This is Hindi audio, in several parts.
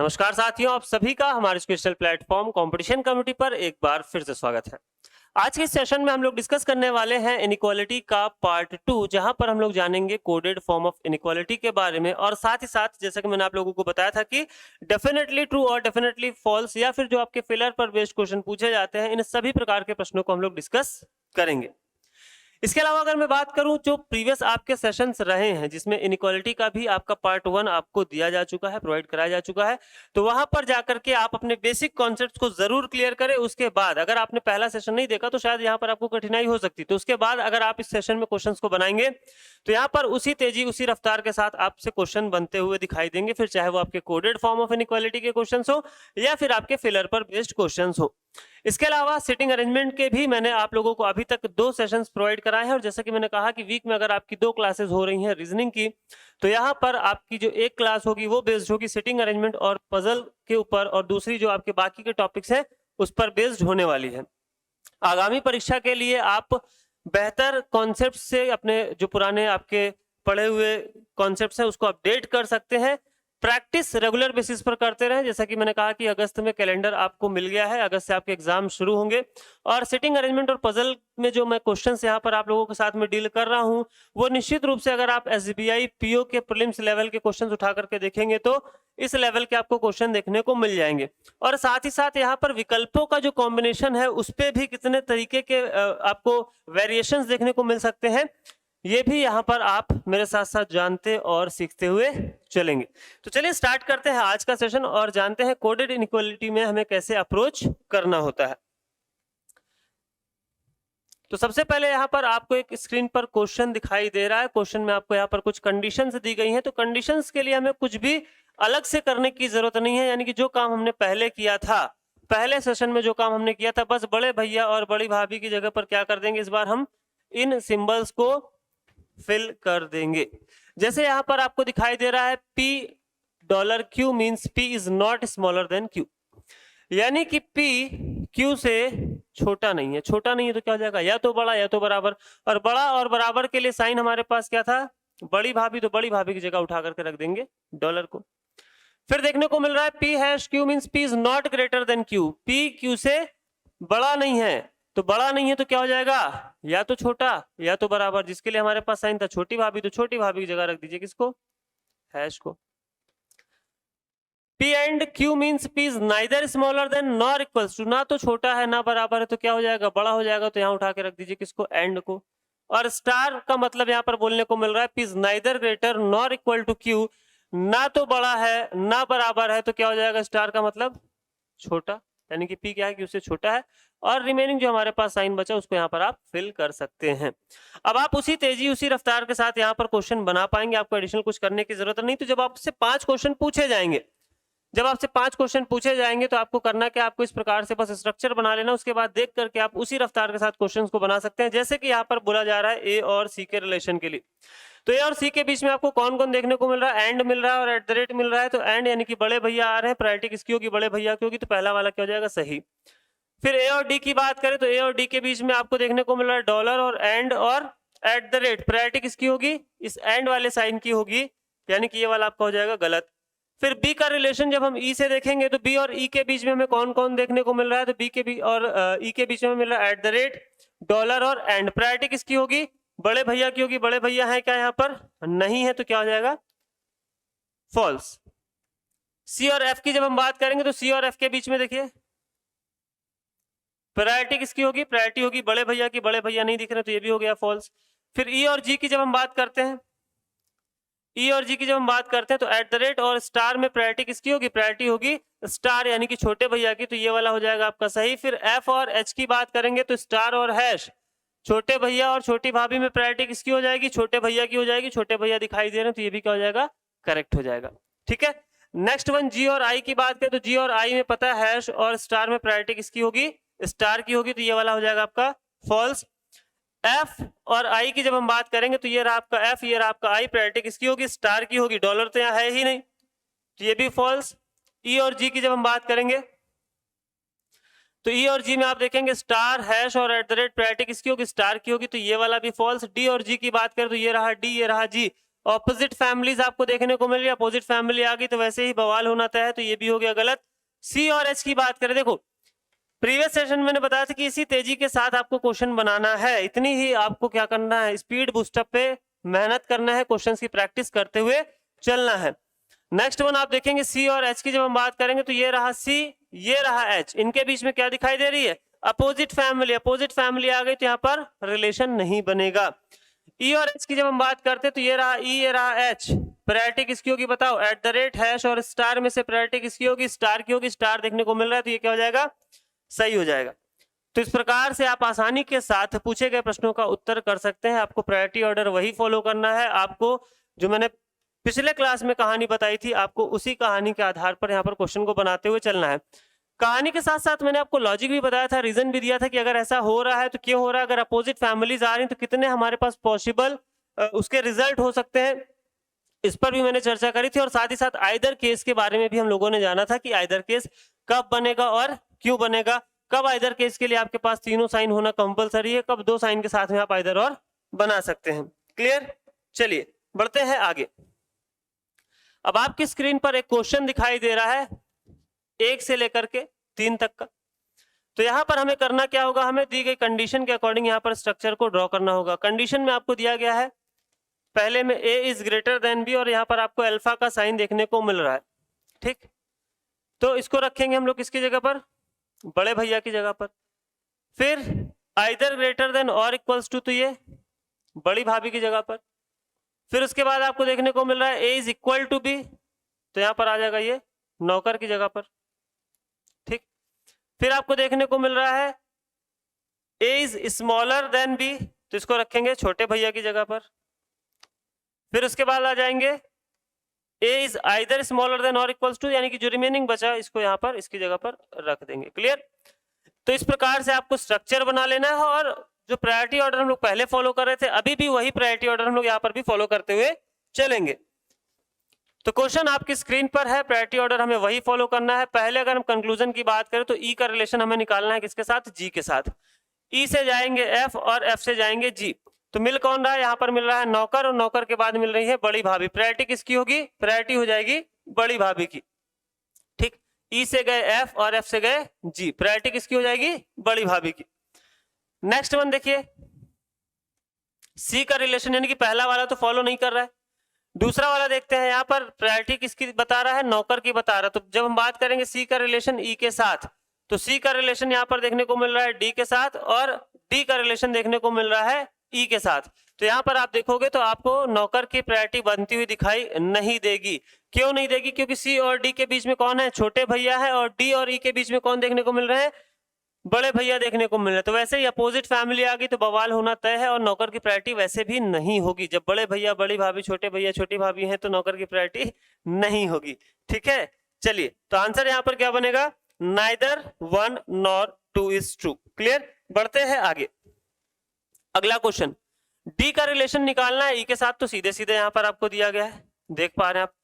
नमस्कार साथियों, आप सभी का हमारे स्पेशल प्लेटफॉर्म कंपटीशन कम्युनिटी पर एक बार फिर से स्वागत है। आज के इस सेशन में हम लोग डिस्कस करने वाले हैं इनइक्वालिटी का पार्ट 2, जहां पर हम लोग जानेंगे कोडेड फॉर्म ऑफ इनइक्वालिटी के बारे में और साथ ही साथ जैसा कि मैंने आप लोगों को बताया था कि डेफिनेटली ट्रू और डेफिनेटली फॉल्स या फिर जो आपके फेलर पर बेस्ड क्वेश्चन पूछे जाते हैं, इन सभी प्रकार के प्रश्नों को हम लोग डिस्कस करेंगे। इसके अलावा अगर मैं बात करूं जो प्रीवियस आपके सेशंस रहे हैं जिसमें इनइक्वालिटी का भी आपका पार्ट 1 आपको दिया जा चुका है, प्रोवाइड कराया जा चुका है, तो वहां पर जाकर के आप अपने बेसिक कॉन्सेप्ट्स को जरूर क्लियर करें। उसके बाद अगर आपने पहला सेशन नहीं देखा तो शायद यहां पर आपको कठिनाई हो सकती, तो उसके बाद अगर आप इस सेशन में क्वेश्चंस को बनाएंगे तो यहाँ पर उसी तेजी उसी रफ्तार के साथ आपसे क्वेश्चन बनते हुए दिखाई देंगे, फिर चाहे वो आपके कोडेड फॉर्म ऑफ इनइक्वालिटी के क्वेश्चंस हो या फिर आपके फिलर पर बेस्ड क्वेश्चंस हो। इसके अलावा सिटिंग अरेंजमेंट के भी मैंने आप लोगों को अभी तक 2 सेशंस प्रोवाइड कराए हैं और जैसा कि मैंने कहा कि वीक में अगर आपकी 2 क्लासेस हो रही हैं रीजनिंग की, तो यहाँ पर आपकी जो एक क्लास होगी वो बेस्ड होगी सिटिंग अरेंजमेंट और पजल के ऊपर और दूसरी जो आपके बाकी के टॉपिक्स हैं उस पर बेस्ड होने वाली है। आगामी परीक्षा के लिए आप बेहतर कॉन्सेप्ट से अपने जो पुराने आपके पढ़े हुए कॉन्सेप्ट्स हैं उसको अपडेट कर सकते हैं। प्रैक्टिस रेगुलर बेसिस पर करते रहें। जैसा कि मैंने कहा कि अगस्त में कैलेंडर आपको मिल गया है, अगस्त से आपके एग्जाम शुरू होंगे और सिटिंग अरेंजमेंट और पजल में जो मैं क्वेश्चंस यहाँ पर आप लोगों के साथ में डील कर रहा हूँ वो निश्चित रूप से अगर आप एसबीआई पीओ के प्रीलिम्स लेवल के क्वेश्चंस उठा करके देखेंगे तो इस लेवल के आपको क्वेश्चन देखने को मिल जाएंगे। और साथ ही साथ यहाँ पर विकल्पों का जो कॉम्बिनेशन है उस पे भी कितने तरीके के आपको वेरिएशंस देखने को मिल सकते हैं, ये भी यहाँ पर आप मेरे साथ साथ जानते और सीखते हुए चलेंगे। तो चलिए स्टार्ट करते हैं आज का सेशन और जानते हैं कोडेड इनइक्वालिटी में हमें कैसे अप्रोच करना होता है। तो सबसे पहले यहाँ पर आपको एक स्क्रीन पर क्वेश्चन दिखाई दे रहा है। क्वेश्चन में आपको यहाँ पर कुछ कंडीशंस दी गई हैं, तो कंडीशंस के लिए हमें कुछ भी अलग से करने की जरूरत नहीं है, यानी कि जो काम हमने पहले किया था, पहले सेशन में जो काम हमने किया था, बस बड़े भैया और बड़ी भाभी की जगह पर क्या कर देंगे, इस बार हम इन सिंबल्स को फिल कर देंगे। जैसे यहाँ पर आपको दिखाई दे रहा है $P means P is not smaller than Q, यानी कि P Q से छोटा नहीं है। छोटा नहीं है तो क्या हो जाएगा, या तो बड़ा या तो बराबर, और बड़ा और बराबर के लिए साइन हमारे पास क्या था, बड़ी भाभी, तो बड़ी भाभी की जगह उठा करके रख देंगे डॉलर को। फिर देखने को मिल रहा है P#Q means P is not greater than Q, P Q से बड़ा नहीं है, तो बड़ा नहीं है तो क्या हो जाएगा, या तो छोटा या तो बराबर, जिसके लिए हमारे पास साइन था छोटी भाभी, तो छोटी भाभी की जगह रख दीजिए किसको, हैश को। P and Q means P is neither smaller than nor equals to, ना तो छोटा है ना बराबर है, तो क्या हो जाएगा, बड़ा हो जाएगा, तो यहाँ उठा के रख दीजिए किसको, एंड को। और स्टार का मतलब यहाँ पर बोलने को मिल रहा है P is neither greater nor equal to Q, ना तो बड़ा है ना बराबर है, तो क्या हो जाएगा, स्टार का मतलब छोटा, यानी कि P क्या है कि उससे छोटा है। और रिमेनिंग जो हमारे पास साइन बचा उसको यहाँ पर आप फिल कर सकते हैं। अब आप उसी तेजी उसी रफ्तार के साथ यहाँ पर क्वेश्चन बना पाएंगे, आपको एडिशनल कुछ करने की जरूरत नहीं। तो जब आपसे 5 क्वेश्चन पूछे जाएंगे, जब आपसे 5 क्वेश्चन पूछे जाएंगे तो आपको करना क्या, आपको इस प्रकार से बस स्ट्रक्चर बना लेना, उसके बाद देख करके आप उसी रफ्तार के साथ क्वेश्चंस को बना सकते हैं। जैसे कि यहाँ पर बोला जा रहा है ए और सी के रिलेशन के लिए, तो ए और सी के बीच में आपको कौन कौन देखने को मिल रहा है, एंड मिल रहा है और एट द रेट मिल रहा है। तो एंड यानी कि बड़े भैया आ रहे हैं, प्रायोरिटी किसकी होगी, बड़े भैया की होगी, तो पहला वाला क्या हो जाएगा, सही। फिर ए और डी की बात करें तो ए और डी के बीच में आपको देखने को मिल रहा है डॉलर और एंड और एट द रेट, प्रायोरिटी किसकी होगी, इस एंड वाले साइन की होगी, यानी कि ये वाला आपका हो जाएगा गलत। फिर बी का रिलेशन जब हम ई से देखेंगे तो बी और ई के बीच में हमें कौन कौन देखने को मिल रहा है, तो बी के बी और ई के बीच में मिल रहा है एट द रेट, डॉलर और एंड, प्रायोरिटी किसकी होगी, बड़े भैया की होगी। बड़े भैया है क्या यहाँ पर, नहीं है, तो क्या हो जाएगा, फॉल्स। सी और एफ की जब हम बात करेंगे तो सी और एफ के बीच में देखिए प्रायोरिटी किसकी होगी, प्रायोरिटी होगी बड़े भैया की, बड़े भैया नहीं दिख रहे तो ये भी हो गया फॉल्स। फिर ई और जी की जब हम बात करते हैं, ई और जी की जब हम बात करते हैं तो एट द रेट और स्टार में प्रायोरिटी किसकी होगी, प्रायोरिटी होगी स्टार यानी कि छोटे भैया की, तो ये वाला हो जाएगा आपका सही। फिर एफ और एच की बात करेंगे तो स्टार और हैश, छोटे भैया और छोटी भाभी में प्रायोरिटी किसकी हो जाएगी, छोटे भैया की हो जाएगी, छोटे भैया दिखाई दे रहे हैं तो ये भी क्या हो जाएगा, करेक्ट हो जाएगा। ठीक है, नेक्स्ट वन जी और आई की बात करें तो जी और आई में पता है हैश और स्टार में प्रायोरिटी किसकी होगी, स्टार की होगी, तो ये वाला हो जाएगा आपका फॉल्स। एफ और आई की जब हम बात करेंगे तो ये रहा आपका एफ, ये रहा आपका आई, प्रायोरिटी किसकी होगी, स्टार की होगी, डॉलर तो यहाँ है ही नहीं, तो ये भी फॉल्स। ई और जी की जब हम बात करेंगे तो ई और जी में आप देखेंगे स्टार हैश और एट द रेट, प्रायोरिटी किसकी होगी, स्टार की होगी, तो ये वाला भी फॉल्स। डी और जी की बात करें तो ये रहा डी, ये रहा जी, ऑपोजिट फैमिलीज आपको देखने को मिल रही है, अपोजिट फैमिली आ गई तो वैसे ही बवाल होना तय है, तो ये भी हो गया गलत। सी और एच की बात करें, देखो प्रीवियस सेशन मैंने बताया था कि इसी तेजी के साथ आपको क्वेश्चन बनाना है, इतनी ही आपको क्या करना है, स्पीड बूस्टअप पे मेहनत करना है, क्वेश्चंस की प्रैक्टिस करते हुए चलना है। नेक्स्ट वन आप देखेंगे सी और एच की जब हम बात करेंगे तो ये रहा सी, ये रहा एच, इनके बीच में क्या दिखाई दे रही है, अपोजिट फैमिली। अपोजिट फैमिली आ गई तो यहाँ पर रिलेशन नहीं बनेगा। ई और एच की जब हम बात करते हैं तो ये रहा ई, ये रहा एच, प्रायोरिटी किसकी होगी बताओ, एट द रेट हैश और स्टार में से प्रायोरिटी किसकी होगी, स्टार की होगी। स्टार देखने को मिल रहा है तो ये क्या हो जाएगा, सही हो जाएगा। तो इस प्रकार से आप आसानी के साथ पूछे गए प्रश्नों का उत्तर कर सकते हैं। आपको प्रायोरिटी ऑर्डर वही फॉलो करना है, आपको जो मैंने पिछले क्लास में कहानी बताई थी आपको उसी कहानी के आधार पर यहाँ पर क्वेश्चन को बनाते हुए चलना है। कहानी के साथ साथ मैंने आपको लॉजिक भी बताया था, रीजन भी दिया था कि अगर ऐसा हो रहा है तो क्यों हो रहा है, अगर अपोजिट फैमिलीज आ रही तो कितने हमारे पास पॉसिबल उसके रिजल्ट हो सकते हैं, इस पर भी मैंने चर्चा करी थी। और साथ ही साथ आइदर केस के बारे में भी हम लोगों ने जाना था कि आइदर केस कब बनेगा और क्यों बनेगा, कब आइदर केस के लिए आपके पास तीनों साइन होना कंपलसरी है, कब दो साइन के साथ में आप आइदर और बना सकते हैं। क्लियर, चलिए बढ़ते हैं आगे। अब आपकी स्क्रीन पर एक क्वेश्चन दिखाई दे रहा है 1 से लेकर के 3 तक का। तो यहां पर हमें करना क्या होगा, हमें दी गई कंडीशन के अकॉर्डिंग यहां पर स्ट्रक्चर को ड्रॉ करना होगा। कंडीशन में आपको दिया गया है पहले में a is greater then b और यहां पर आपको अल्फा का साइन देखने को मिल रहा है, ठीक। तो इसको रखेंगे हम लोग किसकी जगह पर, बड़े भैया की जगह पर। फिर आइदर ग्रेटर देन और इक्वल्स टू, तो ये बड़ी भाभी की जगह पर। फिर उसके बाद आपको देखने को मिल रहा है a is equal to b, तो यहां पर आ जाएगा ये नौकर की जगह पर, ठीक। फिर आपको देखने को मिल रहा है a is smaller than b, तो इसको रखेंगे छोटे भैया की जगह पर। फिर उसके बाद आ जाएंगे a is either smaller than और इक्वल्स टू, यानी कि जो रिमेनिंग बचा इसको यहाँ पर इसकी जगह पर रख देंगे। क्लियर, तो इस प्रकार से आपको स्ट्रक्चर बना लेना है और जो प्रायोरिटी ऑर्डर हम लोग पहले फॉलो कर रहे थे अभी भी वही प्रायोरिटी ऑर्डर हम लोग यहाँ पर भी फॉलो करते हुए चलेंगे। तो क्वेश्चन आपकी स्क्रीन पर है, प्रायोरिटी ऑर्डर हमें वही फॉलो करना है। पहले अगर हम कंक्लूजन की बात करें तो ई का रिलेशन हमें निकालना है किसके साथ, जी के साथ। ई से जाएंगे एफ और एफ से जाएंगे जी, तो मिल कौन रहा है, यहाँ पर मिल रहा है नौकर और नौकर के बाद मिल रही है बड़ी भाभी। प्रायोरिटी किसकी होगी, प्रायोरिटी हो जाएगी बड़ी भाभी की, ठीक। ई से गए एफ और एफ से गए जी, प्रायोरिटी किसकी हो जाएगी, बड़ी भाभी की। नेक्स्ट वन देखिए, सी का रिलेशन यानी कि पहला वाला तो फॉलो नहीं कर रहा है, दूसरा वाला देखते हैं। यहाँ पर प्रायोरिटी किसकी बता रहा है, नौकर की बता रहा है। तो जब हम बात करेंगे सी का रिलेशन ई के साथ, तो सी का रिलेशन यहाँ पर देखने को मिल रहा है डी के साथ और डी का रिलेशन देखने को मिल रहा है ई के साथ। तो यहाँ पर आप देखोगे तो आपको नौकर की प्रायोरिटी बनती हुई दिखाई नहीं देगी। क्यों नहीं देगी, क्योंकि सी और डी के बीच में कौन है, छोटे भैया है, और डी और ई के बीच में कौन देखने को मिल रहे हैं, बड़े भैया देखने को मिल रहे हैं। तो वैसे ही अपोजिट फैमिली आ गई तो बवाल होना तय है और नौकर की प्रायोरिटी वैसे भी नहीं होगी। जब बड़े भैया बड़ी भाभी छोटे भैया छोटी भाभी हैं तो नौकर की प्रायोरिटी नहीं होगी, ठीक है। चलिए तो आंसर यहाँ पर क्या बनेगा, neither 1 nor 2 is true. Clear, बढ़ते हैं आगे। अगला क्वेश्चन, डी का रिलेशन निकालना है ई के साथ, तो सीधे सीधे यहाँ पर आपको दिया गया है, देख पा रहे हैं आप।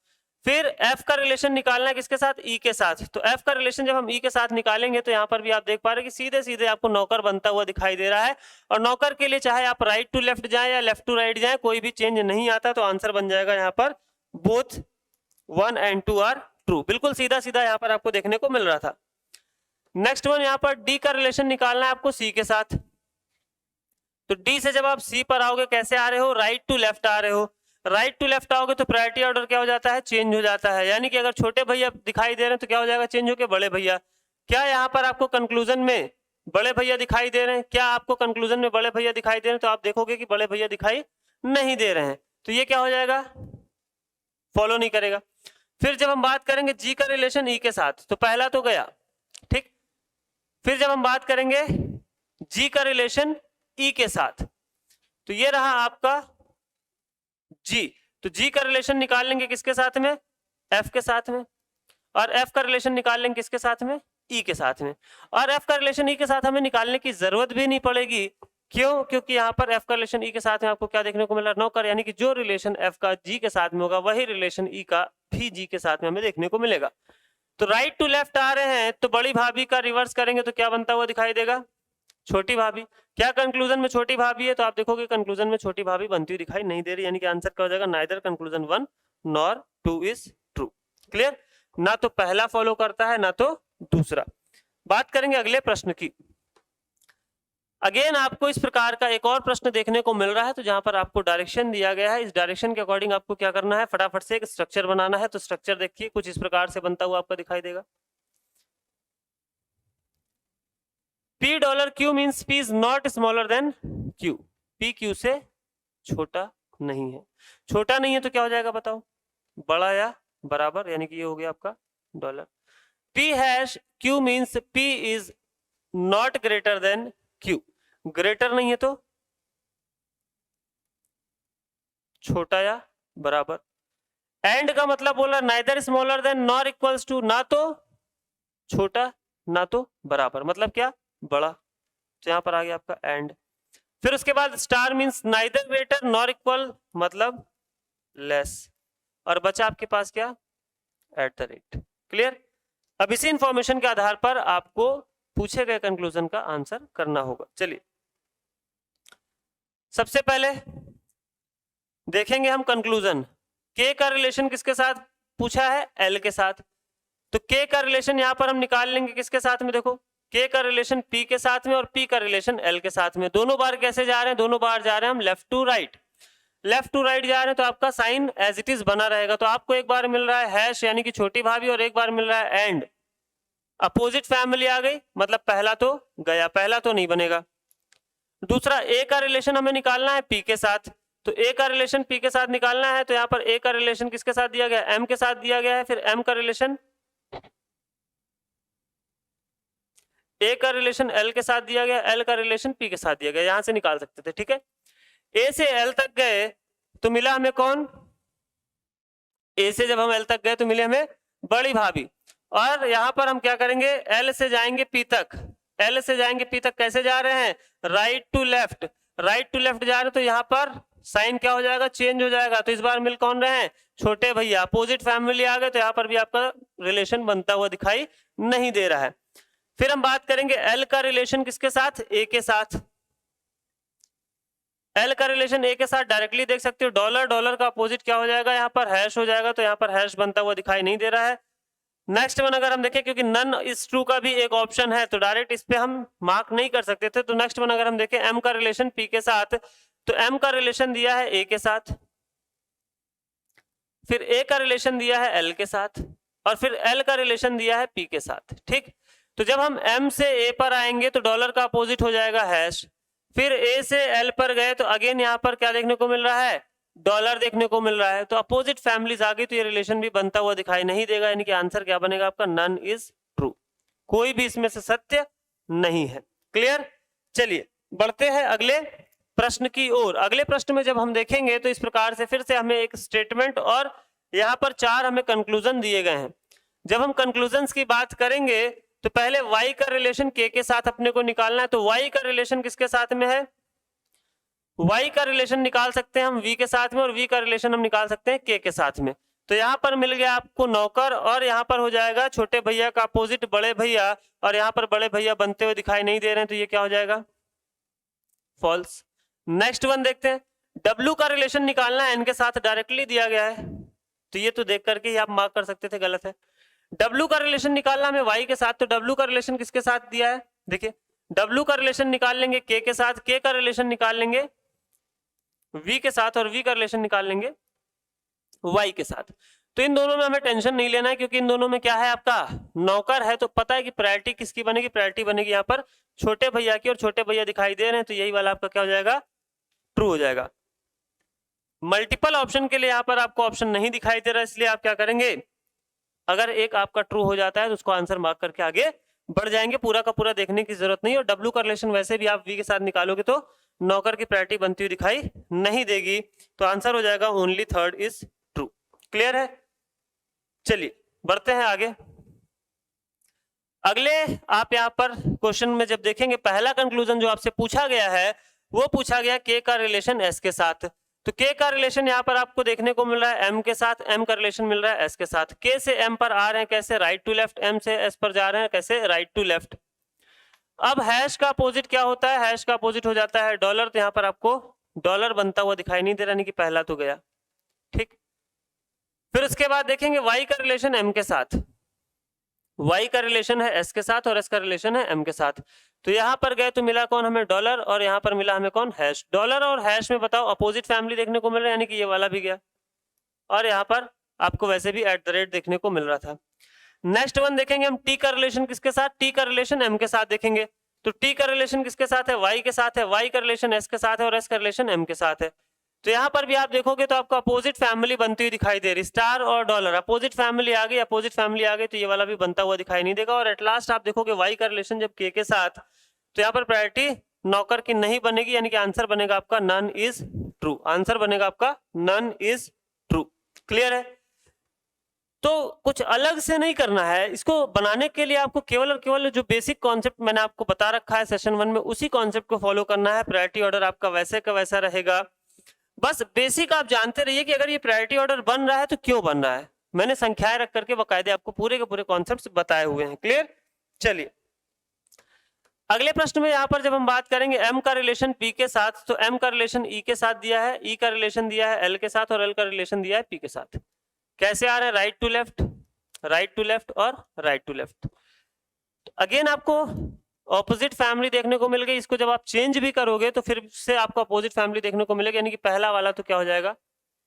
फिर एफ का रिलेशन निकालना है किसके साथ, ई के साथ। तो एफ का रिलेशन जब हम ई के साथ निकालेंगे तो यहाँ पर भी आप देख पा रहे हैं कि सीधे सीधे आपको नौकर बनता हुआ दिखाई दे रहा है। और नौकर के लिए चाहे आप राइट टू लेफ्ट जाएं या लेफ्ट टू राइट जाएं कोई भी चेंज नहीं आता। तो आंसर बन जाएगा यहाँ पर बोथ 1 and 2 आर ट्रू। बिल्कुल सीधा सीधा यहाँ पर आपको देखने को मिल रहा था। नेक्स्ट वन, यहाँ पर डी का रिलेशन निकालना है आपको सी के साथ। तो डी से जब आप सी पर आओगे कैसे आ रहे हो, राइट टू लेफ्ट आ रहे हो। राइट टू लेफ्ट आओगे तो प्रायोरिटी ऑर्डर क्या हो जाता है, चेंज हो जाता है। यानी कि अगर छोटे भैया दिखाई दे रहे हैं तो क्या हो जाएगा, चेंज होके बड़े भैया। क्या यहाँ पर आपको कंक्लूजन में बड़े भैया दिखाई दे रहे हैं, क्या आपको कंक्लूजन में बड़े भैया दिखाई दे रहे हैं, तो आप देखोगे कि बड़े भैया दिखाई नहीं दे रहे हैं। तो ये क्या हो जाएगा, फॉलो नहीं करेगा। फिर जब हम बात करेंगे जी का रिलेशन ई के साथ, तो पहला तो गया, ठीक। फिर जब हम बात करेंगे जी का रिलेशन ई के साथ, तो ये रहा आपका जी। तो जी का रिलेशन निकाल लेंगे किसके साथ में, एफ के साथ में। और एफ का रिलेशन निकाल लेंगे किसके साथ में, ई के साथ में। और एफ का रिलेशन ई के साथ हमें निकालने की जरूरत भी नहीं पड़ेगी। क्यों, क्योंकि यहाँ पर एफ का रिलेशन ई के साथ में आपको क्या देखने को मिल रहा है, नौकर। यानी कि जो रिलेशन एफ का जी के साथ में होगा वही रिलेशन ई का भी जी के साथ में हमें देखने को मिलेगा। तो राइट टू लेफ्ट आ रहे हैं तो बड़ी भाभी का रिवर्स करेंगे तो क्या बनता हुआ दिखाई देगा, छोटी भाभी। क्या कंक्लूजन में छोटी भाभी है? तो आप देखोगे कंक्लूजन में छोटी भाभी बनती हुई दिखाई नहीं दे रही, यानी कि आंसर क्या हो जाएगा? Neither conclusion 1 nor 2 is true. Clear? ना तो पहला फॉलो करता है ना तो दूसरा। बात करेंगे अगले प्रश्न की। अगेन आपको इस प्रकार का एक और प्रश्न देखने को मिल रहा है, तो जहां पर आपको डायरेक्शन दिया गया है, इस डायरेक्शन के अकॉर्डिंग आपको क्या करना है? फटाफट से एक स्ट्रक्चर बनाना है। तो स्ट्रक्चर देखिए कुछ इस प्रकार से बनता हुआ आपको दिखाई देगा। $Q means P is not smaller than Q। P Q से छोटा नहीं है। छोटा नहीं है तो क्या हो जाएगा बताओ? बड़ा या बराबर, यानी कि ये हो गया आपका dollar. P hash Q means P is not greater than Q। Greater नहीं है तो छोटा या बराबर। एंड का मतलब बोला neither smaller than nor equals to, ना तो छोटा ना तो बराबर, मतलब क्या? बड़ा। तो यहां पर आ गया आपका एंड। फिर उसके बाद star means neither greater nor equal, मतलब लेस। और बचा आपके पास क्या? At the rate. क्लियर? अब इसी इंफॉर्मेशन के आधार पर आपको पूछे गए कंक्लूजन का आंसर करना होगा। चलिए सबसे पहले देखेंगे हम कंक्लूजन। के का रिलेशन किसके साथ पूछा है? एल के साथ। तो के का रिलेशन यहां पर हम निकाल लेंगे किसके साथ में? देखो के का रिलेशन पी के साथ में और पी का रिलेशन एल के साथ में। दोनों बार कैसे जा रहे हैं? दोनों बार जा रहे हैं हम left to right. Left to right जा रहे हैं तो आपका साइन एज इट इज बना रहेगा। तो आपको एक बार मिल रहा है हैश यानी कि छोटी भाभी, और एक बार मिल रहा है एंड। अपोजिट फैमिली आ गई, मतलब पहला तो गया, पहला तो नहीं बनेगा। दूसरा ए का रिलेशन हमें निकालना है पी के साथ। तो ए का रिलेशन पी के साथ निकालना है, तो यहां पर ए का रिलेशन किसके साथ दिया गया? एम के साथ दिया गया है। फिर एम का रिलेशन ए का रिलेशन एल के साथ दिया गया, एल का रिलेशन पी के साथ दिया गया। यहां से निकाल सकते थे, ठीक है। ए से एल तक गए तो मिला हमें कौन? ए से जब हम एल तक गए तो मिले हमें बड़ी भाभी। और यहां पर हम क्या करेंगे? एल से जाएंगे पी तक। एल से जाएंगे पी तक कैसे जा रहे हैं? Right to left. Right to left जा रहे हैं तो यहां पर साइन क्या हो जाएगा? चेंज हो जाएगा। तो इस बार मिल कौन रहे हैं? छोटे भैया। अपोजिट फैमिली आ गए तो यहां पर भी आपका रिलेशन बनता हुआ दिखाई नहीं दे रहा है। फिर हम बात करेंगे एल का रिलेशन किसके साथ? ए के साथ। एल का रिलेशन ए के साथ डायरेक्टली देख सकते हो। डॉलर, डॉलर का अपोजिट क्या हो जाएगा? यहाँ पर हैश हो जाएगा। तो यहाँ पर हैश बनता हुआ दिखाई नहीं दे रहा है। नेक्स्ट वन अगर हम देखें, क्योंकि नन इज ट्रू का भी एक ऑप्शन है तो डायरेक्ट इस पे हम मार्क नहीं कर सकते थे। तो नेक्स्ट वन अगर हम देखें एम का रिलेशन पी के साथ, तो एम का रिलेशन दिया है ए के साथ, फिर ए का रिलेशन दिया है एल के साथ, और फिर एल का रिलेशन दिया है पी के साथ। ठीक, तो जब हम एम से ए पर आएंगे तो डॉलर का अपोजिट हो जाएगा हैश। फिर ए से एल पर गए तो अगेन यहाँ पर क्या देखने को मिल रहा है? डॉलर देखने को मिल रहा है। तो अपोजिट फैमिलीज आ गई तो ये रिलेशन भी बनता हुआ दिखाई नहीं देगा, यानी कि आंसर क्या बनेगा आपका? None is true. कोई भी इसमें से सत्य नहीं है। क्लियर? चलिए बढ़ते हैं अगले प्रश्न की ओर। अगले प्रश्न में जब हम देखेंगे तो इस प्रकार से फिर से हमें एक स्टेटमेंट और यहाँ पर 4 हमें कंक्लूजन दिए गए हैं। जब हम कंक्लूजन्स की बात करेंगे तो पहले y का रिलेशन k के साथ अपने को निकालना है। तो y का रिलेशन किसके साथ में है? y का रिलेशन निकाल सकते हैं हम v के साथ में, और v का रिलेशन हम निकाल सकते हैं k के साथ में। तो यहाँ पर मिल गया आपको नौकर, और यहाँ पर हो जाएगा छोटे भैया का अपोजिट बड़े भैया, और यहाँ पर बड़े भैया बनते हुए दिखाई नहीं दे रहे हैं तो ये क्या हो जाएगा? फॉल्स। नेक्स्ट वन देखते हैं। w का रिलेशन निकालना है n के साथ, डायरेक्टली दिया गया है तो ये तो देख करके ही आप मार्क कर सकते थे, गलत है। W का रिलेशन निकालना हमें y के साथ, तो W का रिलेशन किसके साथ दिया है? देखिए W का रिलेशन निकाल लेंगे k के साथ, k का रिलेशन निकाल लेंगे v के साथ, और v का रिलेशन निकाल लेंगे y के साथ। तो इन दोनों में हमें टेंशन नहीं लेना है, क्योंकि इन दोनों में क्या है? आपका नौकर है। तो पता है कि प्रायोरिटी किसकी बनेगी? प्रायोरिटी बनेगी यहाँ पर छोटे भैया की, और छोटे भैया दिखाई दे रहे हैं तो यही वाला आपका क्या हो जाएगा? ट्रू हो जाएगा। मल्टीपल ऑप्शन के लिए यहाँ पर आपको ऑप्शन नहीं दिखाई दे रहा, इसलिए आप क्या करेंगे? अगर एक आपका ट्रू हो जाता है तो उसको आंसर मार्क करके आगे बढ़ जाएंगे। पूरा का पूरा देखने की जरूरत नहीं। और W का रिलेशन वैसे भी आप V के साथ निकालोगे तो नौकर की प्रायोरिटी बनती हुई दिखाई नहीं देगी। तो आंसर हो जाएगा only third is true. Clear है? चलिए बढ़ते हैं आगे। अगले आप यहाँ पर क्वेश्चन में जब देखेंगे, पहला कंक्लूजन जो आपसे पूछा गया है वो पूछा गया K का रिलेशन S के साथ। तो K का रिलेशन यहाँ पर आपको देखने को मिल रहा है M के साथ, M का रिलेशन मिल रहा है S के साथ। K से M पर आ रहे हैं कैसे? Right to left. M से S पर जा रहे हैं कैसे? Right to left. अब हैश का अपोजिट क्या होता है, हैश का अपोजिट हो जाता है डॉलर, तो यहाँ पर आपको डॉलर बनता हुआ दिखाई नहीं दे रहा, यानी कि पहला तो गया, ठीक। फिर उसके बाद देखेंगे y का रिलेशन m के साथ, y का रिलेशन है s के साथ और s का रिलेशन है m के साथ। तो यहाँ पर गए तो मिला कौन हमें, डॉलर, और यहाँ पर मिला हमें कौन, हैश। डॉलर और हैश में बताओ अपोजिट फैमिली देखने को मिल रहा है, यानी कि ये वाला भी गया, और यहाँ पर आपको वैसे भी एट द रेट देखने को मिल रहा था। नेक्स्ट वन देखेंगे हम t का रिलेशन किसके साथ, t का रिलेशन m के साथ देखेंगे। तो t का रिलेशन किसके साथ है, y के साथ है, y का रिलेशन s के साथ है और s का रिलेशन m के साथ है। तो यहाँ पर भी आप देखोगे तो आपको अपोजिट फैमिली बनती हुई दिखाई दे रही, स्टार और डॉलर, अपोजिट फैमिली आ गई, अपोजिट फैमिली आ गई, तो ये वाला भी बनता हुआ दिखाई नहीं देगा। और एट लास्ट आप देखोगे y का रिलेशन जब k के साथ, तो यहाँ पर प्रायोरिटी नौकर की नहीं बनेगी, यानी कि आंसर बनेगा आपका नन इज ट्रू, आंसर बनेगा आपका नन इज ट्रू। क्लियर है? तो कुछ अलग से नहीं करना है, इसको बनाने के लिए आपको केवल और केवल जो बेसिक कॉन्सेप्ट मैंने आपको बता रखा है सेशन 1 में, उसी कॉन्सेप्ट को फॉलो करना है। प्रायोरिटी ऑर्डर आपका वैसे का वैसा रहेगा, बस बेसिक आप जानते रहिए कि अगर ये प्रायोरिटी ऑर्डर बन रहा है तो क्यों बन रहा है। मैंने संख्याएं रख करके बकायदे आपको पूरे के पूरे कॉन्सेप्ट्स बताए हुए हैं। क्लियर? चलिए अगले प्रश्न में यहाँ पर जब हम बात करेंगे m का रिलेशन p के साथ, तो m का रिलेशन e के साथ दिया है, e का रिलेशन दिया है l के साथ और l का रिलेशन दिया है p के साथ। कैसे आ रहा है, right to left, right to left और राइट टू लेफ्ट। अगेन आपको ऑपोजिट फैमिली देखने को मिल गई, इसको जब आप चेंज भी करोगे तो फिर से आपको अपोजिट फैमिली देखने को मिलेगी, यानी कि पहला वाला तो क्या हो जाएगा,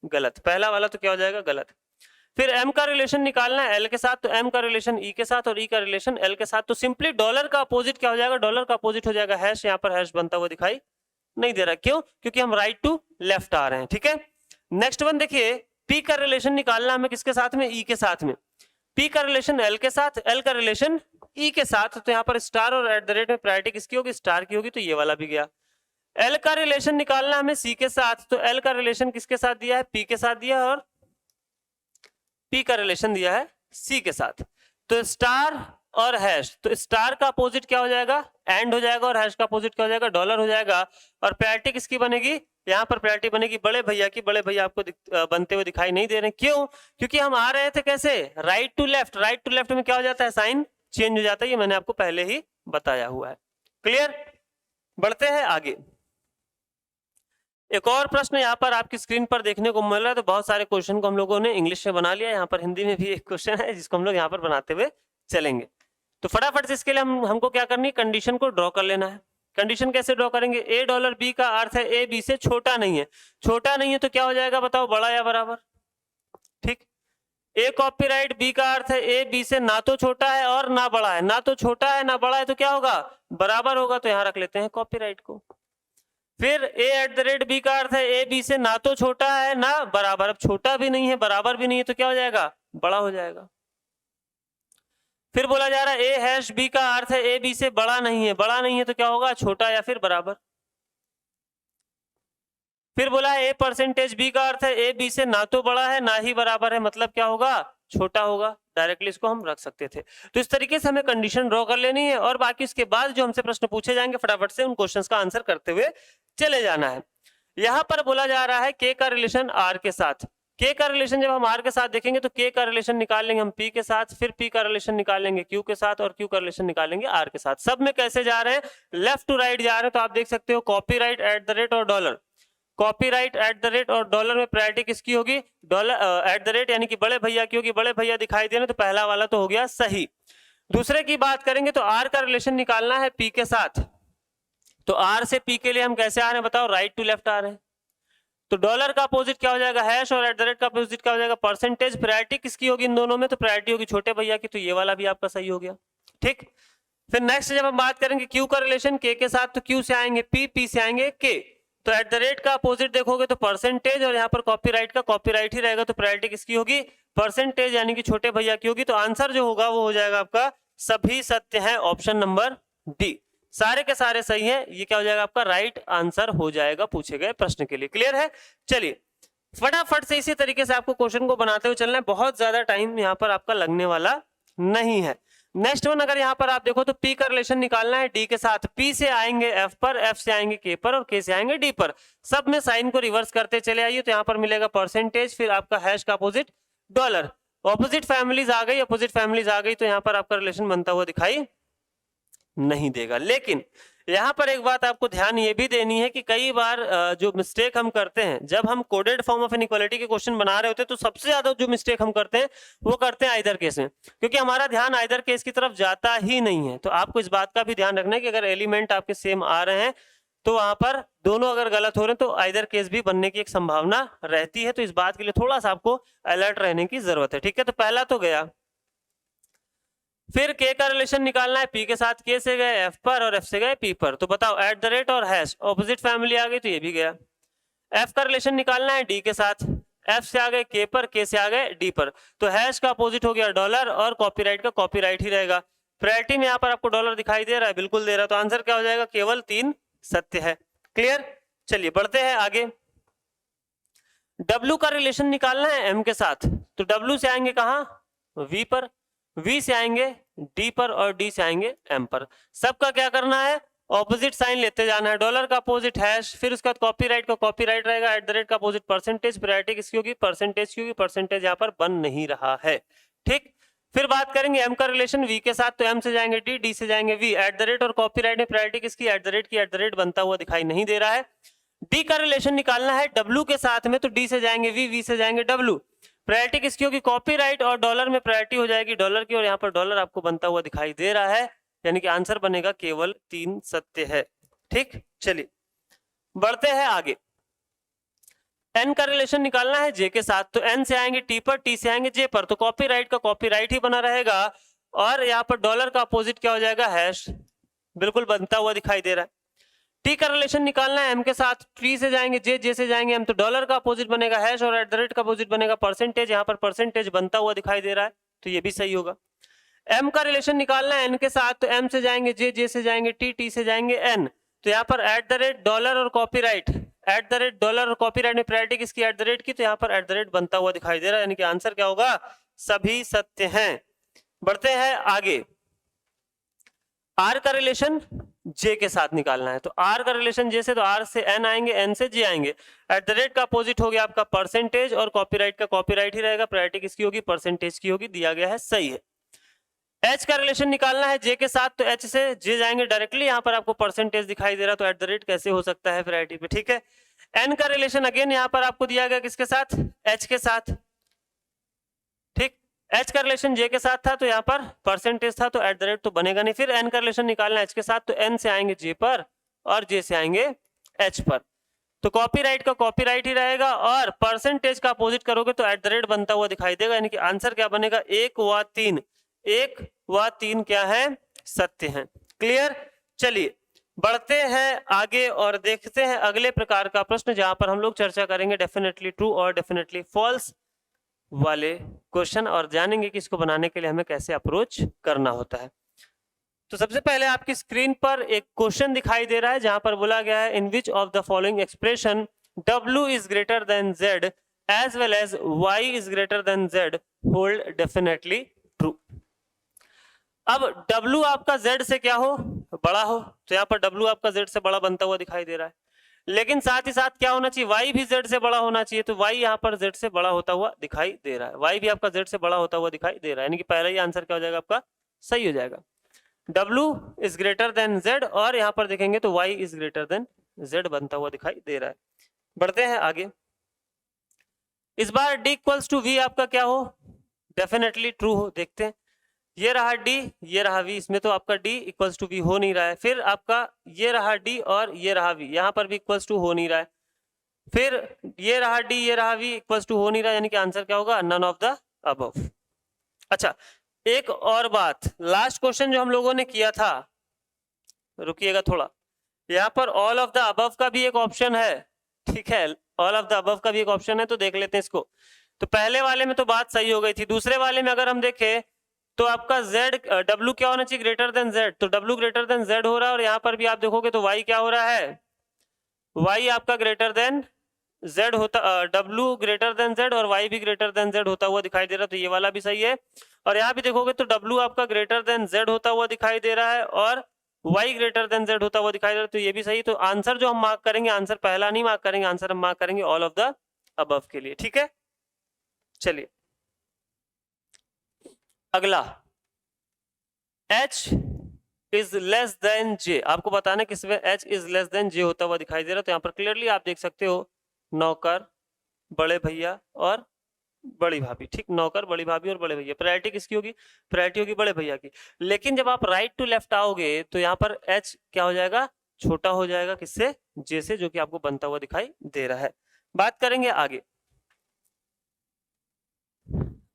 गलत, पहला वाला तो क्या हो जाएगा, गलत। फिर m का रिलेशन निकालना है l के साथ, तो m का रिलेशन e के साथ और e का रिलेशन l के साथ। तो सिंपली डॉलर का अपोजिट क्या हो जाएगा, डॉलर का अपोजिट हो जाएगा हैश, यहाँ पर हैश बनता हुआ दिखाई नहीं दे रहा, क्यों, क्योंकि हम राइट टू लेफ्ट आ रहे हैं। ठीक है, नेक्स्ट वन देखिए, p का रिलेशन निकालना हमें किसके साथ में, e के साथ में। p का रिलेशन l के साथ, l का रिलेशन e के साथ, तो यहाँ पर स्टार और एट द रेट में प्रायोरिटी किसकी होगी, स्टार की होगी, तो ये वाला भी गया। l का रिलेशन निकालना हमें c के साथ, तो l का रिलेशन किसके साथ दिया है, p के साथ दिया है, और p का रिलेशन दिया है c के साथ। तो स्टार और हैश, तो स्टार का अपोजिट क्या हो जाएगा, एंड हो जाएगा, और हैश का अपोजिट क्या हो जाएगा, डॉलर हो जाएगा। और प्रायोरिटी किसकी बनेगी, यहाँ पर प्रायोरिटी बनेगी बड़े भैया की। बड़े भैया आपको बनते हुए दिखाई नहीं दे रहे, क्यों, क्योंकि हम आ रहे थे कैसे, right to left, right to left में क्या हो जाता है, साइन चेंज हो जाता है, ये मैंने आपको पहले ही बताया हुआ है। क्लियर? बढ़ते हैं आगे। एक और प्रश्न यहाँ पर आपकी स्क्रीन पर देखने को मिल रहा है। तो बहुत सारे क्वेश्चन को हम लोगों ने इंग्लिश में बना लिया, यहाँ पर हिंदी में भी एक क्वेश्चन है जिसको हम लोग यहाँ पर बनाते हुए चलेंगे। तो फटाफट से इसके लिए हमको क्या करनी है, कंडीशन को ड्रॉ कर लेना है। कंडीशन कैसे ड्रॉ करेंगे, ए डॉलर बी का अर्थ है ए बी से छोटा नहीं है, छोटा नहीं है तो क्या हो जाएगा बताओ, बड़ा या बराबर। ठीक, ए कॉपीराइट बी का अर्थ है ए बी से ना तो छोटा है और ना बड़ा है, ना तो छोटा है ना बड़ा है, तो क्या होगा, बराबर होगा, तो यहाँ रख लेते हैं कॉपीराइट को। फिर ए एट द रेट बी का अर्थ है ए बी से ना तो छोटा है ना बराबर, अब छोटा भी नहीं है बराबर भी नहीं है, तो क्या हो जाएगा, बड़ा हो जाएगा। फिर बोला जा रहा है ए हैश बी का अर्थ है ए बी से बड़ा नहीं है, बड़ा नहीं है तो क्या होगा, छोटा या फिर बराबर। फिर बोला है ए परसेंटेज बी का अर्थ है ए बी से ना तो बड़ा है ना ही बराबर है, मतलब क्या होगा, छोटा होगा। डायरेक्टली इसको हम रख सकते थे। तो इस तरीके से हमें कंडीशन ड्रॉ कर लेनी है, और बाकी इसके बाद जो हमसे प्रश्न पूछे जाएंगे फटाफट से उन क्वेश्चंस का आंसर करते हुए चले जाना है। यहाँ पर बोला जा रहा है के का रिलेशन आर के साथ। के का रिलेशन जब हम आर के साथ देखेंगे तो के का रिलेशन निकाल लेंगे हम पी के साथ, फिर पी का रिलेशन निकाल लेंगे क्यू के साथ, और क्यू का रिलेशन निकालेंगे आर के साथ। सब में कैसे जा रहे हैं, लेफ्ट टू राइट जा रहे हैं। तो आप देख सकते हो कॉपीराइट एट द रेट और dollar, copyright at the rate और डॉलर में प्रायोरिटी किसकी होगी, डॉलर एट द रेट यानी कि बड़े भैया की होगी। बड़े भैया दिखाई दे रहे, तो पहला वाला तो हो गया सही। दूसरे की बात करेंगे तो आर का रिलेशन निकालना है पी के साथ, तो आर से पी के लिए हम कैसे आ रहे हैं बताओ, राइट टू लेफ्ट आ रहे हैं। तो डॉलर का अपोजिट क्या हो जाएगा, हैश, और एट द रेट का अपोजिट क्या हो जाएगा, परसेंटेज। प्रायोरिटी किसकी होगी इन दोनों में, तो प्रायोरिटी होगी छोटे भैया की, तो ये वाला भी आपका सही हो गया। ठीक, फिर नेक्स्ट जब हम बात करेंगे क्यू का रिलेशन के साथ, तो क्यू से आएंगे पी, पी से आएंगे के। तो एट द रेट का अपोजिट देखोगे तो परसेंटेज, और यहाँ पर कॉपीराइट का कॉपीराइट ही रहेगा, तो प्रायोरिटी किसकी होगी, परसेंटेज यानी कि छोटे भैया की होगी। तो आंसर जो होगा वो हो जाएगा आपका सभी सत्य है, ऑप्शन नंबर डी। सारे के सारे सही हैं, ये क्या हो जाएगा आपका राइट आंसर हो जाएगा पूछे गए प्रश्न के लिए। क्लियर है? चलिए फटाफट से इसी तरीके से आपको क्वेश्चन को बनाते हुए चलना है, बहुत ज्यादा टाइम यहाँ पर आपका लगने वाला नहीं है। नेक्स्ट वन, अगर यहाँ पर आप देखो तो P का रिलेशन निकालना है D के साथ। P से आएंगे F पर, F से आएंगे K पर, और K से आएंगे D पर। सब में साइन को रिवर्स करते चले आइए, तो यहाँ पर मिलेगा परसेंटेज, फिर आपका हैश का अपोजिट डॉलर। ऑपोजिट फैमिलीज आ गई, अपोजिट फैमिलीज आ गई, तो यहाँ पर आपका रिलेशन बनता हुआ दिखाई नहीं देगा। लेकिन यहाँ पर एक बात आपको ध्यान ये भी देनी है कि कई बार जो मिस्टेक हम करते हैं जब हम कोडेड फॉर्म ऑफ इनइक्वालिटी के क्वेश्चन बना रहे होते हैं, तो सबसे ज्यादा जो मिस्टेक हम करते हैं वो करते हैं आइदर केस में, क्योंकि हमारा ध्यान आइदर केस की तरफ जाता ही नहीं है। तो आपको इस बात का भी ध्यान रखना है कि अगर एलिमेंट आपके सेम आ रहे हैं तो वहां पर दोनों अगर गलत हो रहे हैं तो आइदर केस भी बनने की एक संभावना रहती है। तो इस बात के लिए थोड़ा सा आपको अलर्ट रहने की जरूरत है। ठीक है, तो पहला तो गया। फिर के का रिलेशन निकालना है, पी के साथ के से गए एफ पर और एफ से गए पी पर। तो बताओ एट द रेट और हैश, ऑपोजिट फैमिली आ गई तो ये भी गया। एफ का रिलेशन निकालना है डी के साथ, एफ से आ गए के पर, के से आ गए डी पर। तो हैश का अपोजिट हो गया डॉलर और कॉपीराइट का कॉपीराइट ही रहेगा। प्रायोरिटी में यहाँ पर आपको डॉलर दिखाई दे रहा है, बिल्कुल दे रहा है। तो आंसर क्या हो जाएगा, केवल 3 सत्य है। क्लियर, चलिए बढ़ते हैं आगे। W का रिलेशन निकालना है M के साथ, तो W से आएंगे कहां, V पर, V से आएंगे D पर और D से आएंगे M पर। सबका क्या करना है, ऑपोजिट साइन लेते जाना है। डॉलर का अपोजिट हैश, फिर उसके बाद कॉपीराइट का कॉपीराइट रहेगा, एट द रेट का अपोजिट परसेंटेज, प्रायोरिटी किसकी होगी, परसेंटेज की होगी। परसेंटेज यहाँ पर बन नहीं रहा है। ठीक, फिर बात करेंगे M का रिलेशन V के साथ, तो M से जाएंगे D, D से जाएंगे V, एट द रेट और कॉपीराइट में प्रायोरिटी किसकी, एट द रेट की, एट द रेट बनता हुआ दिखाई नहीं दे रहा है। D का रिलेशन निकालना है W के साथ में, तो D से जाएंगे V, V से जाएंगे W, प्रायोरिटी किसकी होगी, कॉपीराइट, और डॉलर में प्रायोरिटी हो जाएगी डॉलर की, और यहाँ पर डॉलर आपको बनता हुआ दिखाई दे रहा है, यानी कि आंसर बनेगा केवल 3 सत्य है। ठीक, चलिए बढ़ते हैं आगे। N का रिलेशन निकालना है J के साथ, तो N से आएंगे T पर, T से आएंगे J पर, तो कॉपीराइट का कॉपीराइट ही बना रहेगा, और यहाँ पर डॉलर का अपोजिट क्या हो जाएगा, हैश, बिल्कुल बनता हुआ दिखाई दे रहा है। T का रिलेशन निकालना है M के साथ, T से जाएंगे J, J से जाएंगे M, तो डॉलर का अपोजिट बनेगा हैश और एट द रेट का अपोजिट बनेगा परसेंटेज। यहाँ पर परसेंटेज बनता हुआ दिखाई दे रहा है, तो ये भी सही होगा। M का रिलेशन निकालना है N के साथ, तो M से जाएंगे J, J से जाएंगे T, T से जाएंगे N, तो यहाँ पर एट द रेट डॉलर और copyright, at the rate dollar और कॉपीराइट में प्रायोरिटी किसकी, एट द रेट की, तो यहाँ पर एट द रेट बनता हुआ दिखाई दे रहा है, यानी कि आंसर क्या होगा, सभी सत्य हैं। बढ़ते हैं आगे। R का रिलेशन J के साथ निकालना है, तो R का रिलेशन J से, तो R से N आएंगे, N से J आएंगे, एट द रेट का अपोजिट हो गया आपका परसेंटेज, और कॉपीराइट का कॉपीराइट ही रहेगा, प्रायोरिटी किसकी होगी, परसेंटेज की होगी, दिया गया है, सही है। H का रिलेशन निकालना है J के साथ, तो H से J जाएंगे डायरेक्टली, यहाँ पर आपको परसेंटेज दिखाई दे रहा, तो एट द रेट कैसे हो सकता है प्रायोरिटी पे। ठीक है, N का रिलेशन अगेन यहाँ पर आपको दिया गया किसके साथ, H के साथ। ठीक, H का रिलेशन J के साथ था, तो यहाँ पर परसेंटेज था, तो एट द रेट तो बनेगा नहीं। फिर N का रिलेशन निकालना है H के साथ, तो N से आएंगे J पर और J से आएंगे H पर, तो कॉपीराइट का कॉपीराइट ही रहेगा, और परसेंटेज का अपोजिट करोगे तो एट द रेट बनता हुआ दिखाई देगा, यानी कि आंसर क्या बनेगा, 1 व 3, 1 व 3 क्या है, सत्य है। क्लियर, चलिए बढ़ते हैं आगे और देखते हैं अगले प्रकार का प्रश्न, जहां पर हम लोग चर्चा करेंगे डेफिनेटली ट्रू और डेफिनेटली फॉल्स वाले क्वेश्चन, और जानेंगे कि इसको बनाने के लिए हमें कैसे अप्रोच करना होता है। तो सबसे पहले आपकी स्क्रीन पर एक क्वेश्चन दिखाई दे रहा है, जहां पर बोला गया है, in which of the following expression W is greater than Z as well as Y is greater than Z hold definitely true. अब W आपका Z से क्या हो, बड़ा हो, तो यहाँ पर W आपका Z से बड़ा बनता हुआ दिखाई दे रहा है, लेकिन साथ ही साथ क्या होना चाहिए, Y भी Z से बड़ा होना चाहिए, तो Y यहाँ पर Z से बड़ा होता हुआ दिखाई दे रहा है, Y भी आपका Z से बड़ा होता हुआ दिखाई दे रहा है, यानी कि पहला ही आंसर क्या हो जाएगा आपका, सही हो जाएगा। W is greater than Z, और यहाँ पर देखेंगे तो Y is greater than Z बनता हुआ दिखाई दे रहा है। बढ़ते हैं आगे। इस बार D इक्वल्स टू V आपका क्या हो, डेफिनेटली ट्रू हो। देखते हैं, ये रहा D, ये रहा V, इसमें तो आपका D इक्वल्स टू V हो नहीं रहा है। फिर आपका ये रहा D और ये रहा V, यहाँ पर भी इक्वल्स टू हो नहीं रहा है। फिर ये रहा D, ये रहा V, इक्वल्स टू हो नहीं रहा है, यानी कि आंसर क्या होगा, नन ऑफ द अबव। अच्छा, एक और बात, लास्ट क्वेश्चन जो हम लोगों ने किया था, रुकिएगा थोड़ा, यहाँ पर ऑल ऑफ द अबव का भी एक ऑप्शन है। ठीक है, ऑल ऑफ द अबव का भी एक ऑप्शन है, तो देख लेते हैं इसको। तो पहले वाले में तो बात सही हो गई थी, दूसरे वाले में अगर हम देखें तो आपका W क्या होना चाहिए, ग्रेटर देन Z, तो W ग्रेटर देन Z हो रहा है, और यहाँ पर भी आप देखोगे तो Y क्या हो रहा है, Y आपका ग्रेटर देन Z होता, W ग्रेटर देन Z और Y भी ग्रेटर देन Z होता हुआ दिखाई दे रहा है, तो ये वाला भी सही है। और यहाँ भी देखोगे तो W आपका ग्रेटर देन Z होता हुआ दिखाई दे रहा है, और Y ग्रेटर देन Z होता हुआ दिखाई दे रहा है, तो ये भी सही। तो आंसर जो हम मार्क करेंगे, आंसर पहला नहीं मार्क करेंगे, आंसर हम मार्क करेंगे ऑल ऑफ द अबव के लिए। ठीक है, चलिए अगला, H इज लेस देन जे, आपको बताना है किसमें h इज लेस देन जे होता हुआ दिखाई दे रहा है। तो यहाँ पर क्लियरली आप देख सकते हो नौकर, बड़े भैया और बड़ी भाभी, ठीक, नौकर, बड़ी भाभी और बड़े भैया। प्रायोरिटी किसकी होगी? प्रायोरिटी होगी बड़े भैया की। लेकिन जब आप राइट टू लेफ्ट आओगे तो यहाँ पर h क्या हो जाएगा? छोटा हो जाएगा, किससे? जे से, जो कि आपको बनता हुआ दिखाई दे रहा है। बात करेंगे आगे।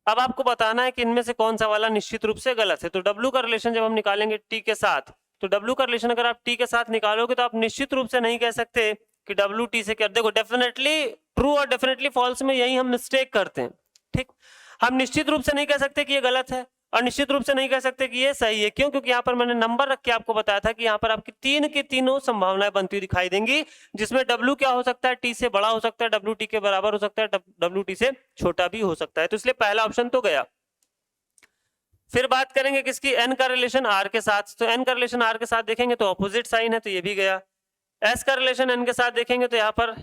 अब आपको बताना है कि इनमें से कौन सा वाला निश्चित रूप से गलत है। तो W का रिलेशन जब हम निकालेंगे T के साथ, तो W का रिलेशन अगर आप T के साथ निकालोगे तो आप निश्चित रूप से नहीं कह सकते कि W T से क्या। देखो डेफिनेटली ट्रू और डेफिनेटली फॉल्स में यही हम मिस्टेक करते हैं, ठीक। हम निश्चित रूप से नहीं कह सकते कि ये गलत है और निश्चित रूप से नहीं कह सकते कि ये सही है। क्यों? क्योंकि यहाँ पर मैंने नंबर रख के आपको बताया था कि यहाँ पर आपकी तीन की तीनों संभावनाएं बनती हुई दिखाई देंगी, जिसमें W क्या हो सकता है? T से बड़ा हो सकता है, W T के बराबर हो सकता है, W T से छोटा भी हो सकता है। तो इसलिए पहला ऑप्शन तो गया। फिर बात करेंगे किसकी? N का रिलेशन R के साथ। तो N का रिलेशन R के साथ देखेंगे तो ऑपोजिट साइन है, तो ये भी गया। S का रिलेशन N के साथ देखेंगे तो यहाँ पर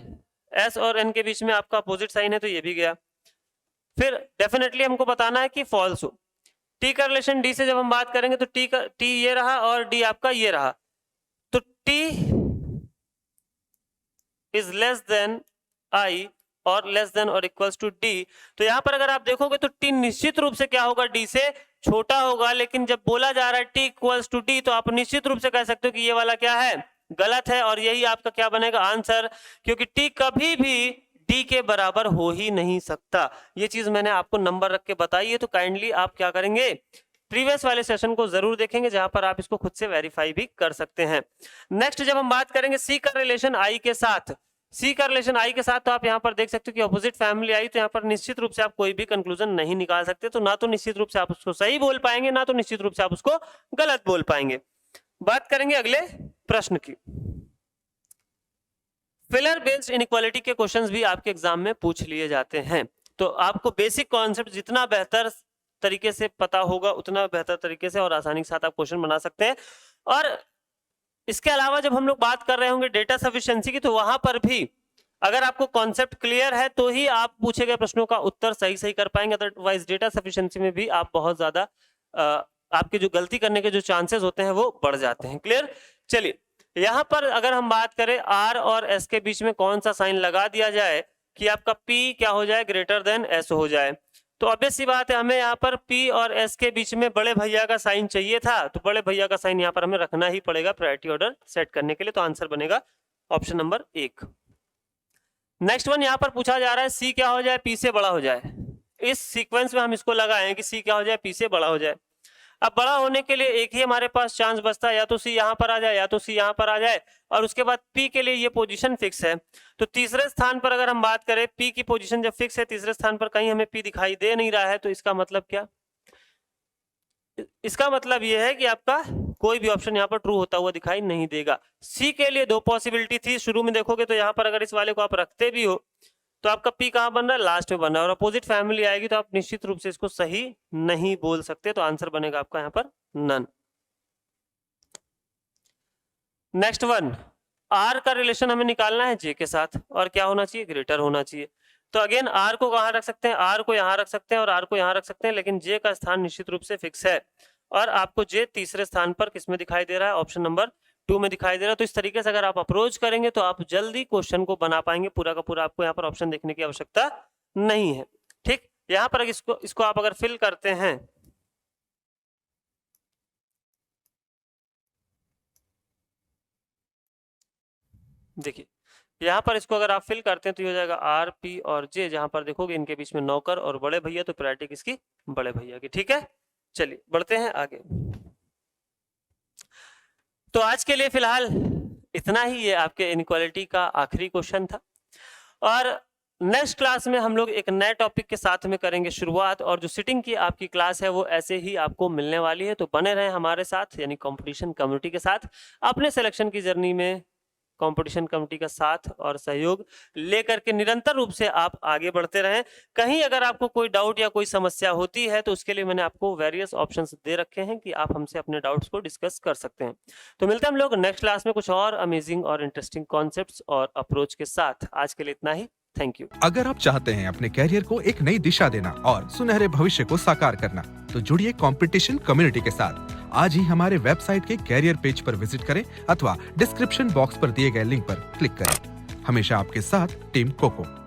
S और N के बीच में आपका अपोजिट साइन है, तो ये भी गया। फिर डेफिनेटली हमको बताना है कि फॉल्स हो। T का रिलेशन D से जब हम बात करेंगे तो T ये रहा और D आपका ये रहा, तो T is less than I और लेस देन और इक्वल्स टू D। तो यहाँ पर अगर आप देखोगे तो T निश्चित रूप से क्या होगा? D से छोटा होगा। लेकिन जब बोला जा रहा है T इक्वल्स टू D, तो आप निश्चित रूप से कह सकते हो कि ये वाला क्या है? गलत है। और यही आपका क्या बनेगा? आंसर, क्योंकि T कभी भी D के बराबर हो ही नहीं सकता। ये चीज मैंने आपको नंबर रख के बताई है, तो काइंडली आप क्या करेंगे? प्रीवियस वाले सेशन को जरूर देखेंगे, जहां पर आप इसको खुद से वेरीफाई भी कर सकते हैं। नेक्स्ट जब हम बात करेंगे C का रिलेशन I के साथ, C का रिलेशन I के साथ, तो आप यहाँ पर देख सकते हो कि ऑपोजिट फैमिली आई, तो यहाँ पर निश्चित रूप से आप कोई भी कंक्लूजन नहीं निकाल सकते। तो ना तो निश्चित रूप से आप उसको सही बोल पाएंगे, ना तो निश्चित रूप से आप उसको गलत बोल पाएंगे। बात करेंगे अगले प्रश्न की। फिलर बेस्ड इनइक्वालिटी के क्वेश्चंस भी आपके एग्जाम में पूछ लिए जाते हैं। तो आपको बेसिक कॉन्सेप्ट जितना बेहतर तरीके से पता होगा, उतना बेहतर तरीके से और आसानी के साथ आप क्वेश्चन बना सकते हैं। और इसके अलावा जब हम लोग बात कर रहे होंगे डेटा सफिशिएंसी की, तो वहां पर भी अगर आपको कॉन्सेप्ट क्लियर है तो ही आप पूछे गए प्रश्नों का उत्तर सही कर पाएंगे। अदरवाइज डेटा सफिशिएंसी में भी आप बहुत ज्यादा आपके जो गलती करने के जो चांसेस होते हैं वो बढ़ जाते हैं। क्लियर? चलिए, यहां पर अगर हम बात करें R और S के बीच में कौन सा साइन लगा दिया जाए कि आपका P क्या हो जाए? ग्रेटर देन S हो जाए। तो ऑब्वियस सी बात है, हमें यहाँ पर P और S के बीच में बड़े भैया का साइन चाहिए था, तो बड़े भैया का साइन यहाँ पर हमें रखना ही पड़ेगा प्रायोरिटी ऑर्डर सेट करने के लिए। तो आंसर बनेगा ऑप्शन नंबर 1। नेक्स्ट वन यहाँ पर पूछा जा रहा है C क्या हो जाए? P से बड़ा हो जाए। इस सीक्वेंस में हम इसको लगाए कि C क्या हो जाए? P से बड़ा हो जाए। अब बड़ा होने के लिए एक ही हमारे पास चांस बचता है, या तो C यहाँ पर आ जाए या तो C यहाँ पर आ जाए, और उसके बाद P के लिए ये पोजीशन फिक्स है। तो तीसरे स्थान पर अगर हम बात करें, P की पोजीशन जब फिक्स है, तीसरे स्थान पर कहीं हमें P दिखाई दे नहीं रहा है, तो इसका मतलब क्या? इसका मतलब ये है कि आपका कोई भी ऑप्शन यहाँ पर ट्रू होता हुआ दिखाई नहीं देगा। C के लिए दो पॉसिबिलिटी थी शुरू में, देखोगे तो यहाँ पर अगर इस वाले को आप रखते भी हो तो आपका P कहाँ बन रहा है? लास्ट में बन रहा है। और अपोजिट फैमिली आएगी तो आप निश्चित रूप से इसको सही नहीं बोल सकते। तो आंसर बनेगा आपका यहाँ पर नन। नेक्स्ट वन, R का रिलेशन हमें निकालना है J के साथ, और क्या होना चाहिए? ग्रेटर होना चाहिए। तो अगेन R को कहाँ रख सकते हैं? R को यहाँ रख सकते हैं और R को यहाँ रख सकते हैं, लेकिन J का स्थान निश्चित रूप से फिक्स है। और आपको J तीसरे स्थान पर किसमें दिखाई दे रहा है? ऑप्शन नंबर 2 में दिखाई दे रहा है। तो इस तरीके से अगर आप अप्रोच करेंगे तो आप जल्दी क्वेश्चन को बना पाएंगे। पूरा का पूरा आपको यहाँ पर ऑप्शन देखने की आवश्यकता नहीं है। ठीक, यहाँ पर इसको आप अगर फिल करते हैं, देखिए यहाँ पर इसको अगर आप फिल करते हैं तो ये हो जाएगा R, P और J। जहां पर देखोगे इनके बीच में नौकर और बड़े भैया, तो प्रायोरिटी किसकी? बड़े भैया की। ठीक है, चलिए बढ़ते हैं आगे। तो आज के लिए फिलहाल इतना ही, ये आपके इनइक्वालिटी का आखिरी क्वेश्चन था। और नेक्स्ट क्लास में हम लोग एक नए टॉपिक के साथ में करेंगे शुरुआत, और जो सिटिंग की आपकी क्लास है वो ऐसे ही आपको मिलने वाली है। तो बने रहें हमारे साथ, यानी कंपटीशन कम्युनिटी के साथ। अपने सिलेक्शन की जर्नी में कंपटीशन कमेटी का साथ और सहयोग लेकर के निरंतर रूप से आप आगे बढ़ते रहें। कहीं अगर आपको कोई डाउट या कोई समस्या होती है तो उसके लिए मैंने आपको वेरियस ऑप्शंस दे रखे हैं कि आप हमसे अपने डाउट्स को डिस्कस कर सकते हैं। तो मिलते हैं हम लोग नेक्स्ट क्लास में कुछ और अमेजिंग और इंटरेस्टिंग कॉन्सेप्ट्स और अप्रोच के साथ। आज के लिए इतना ही, थैंक यू। अगर आप चाहते हैं अपने कैरियर को एक नई दिशा देना और सुनहरे भविष्य को साकार करना, तो जुड़िए कंपटीशन कम्युनिटी के साथ। आज ही हमारे वेबसाइट के कैरियर पेज पर विजिट करें अथवा डिस्क्रिप्शन बॉक्स पर दिए गए लिंक पर क्लिक करें। हमेशा आपके साथ टीम कोको।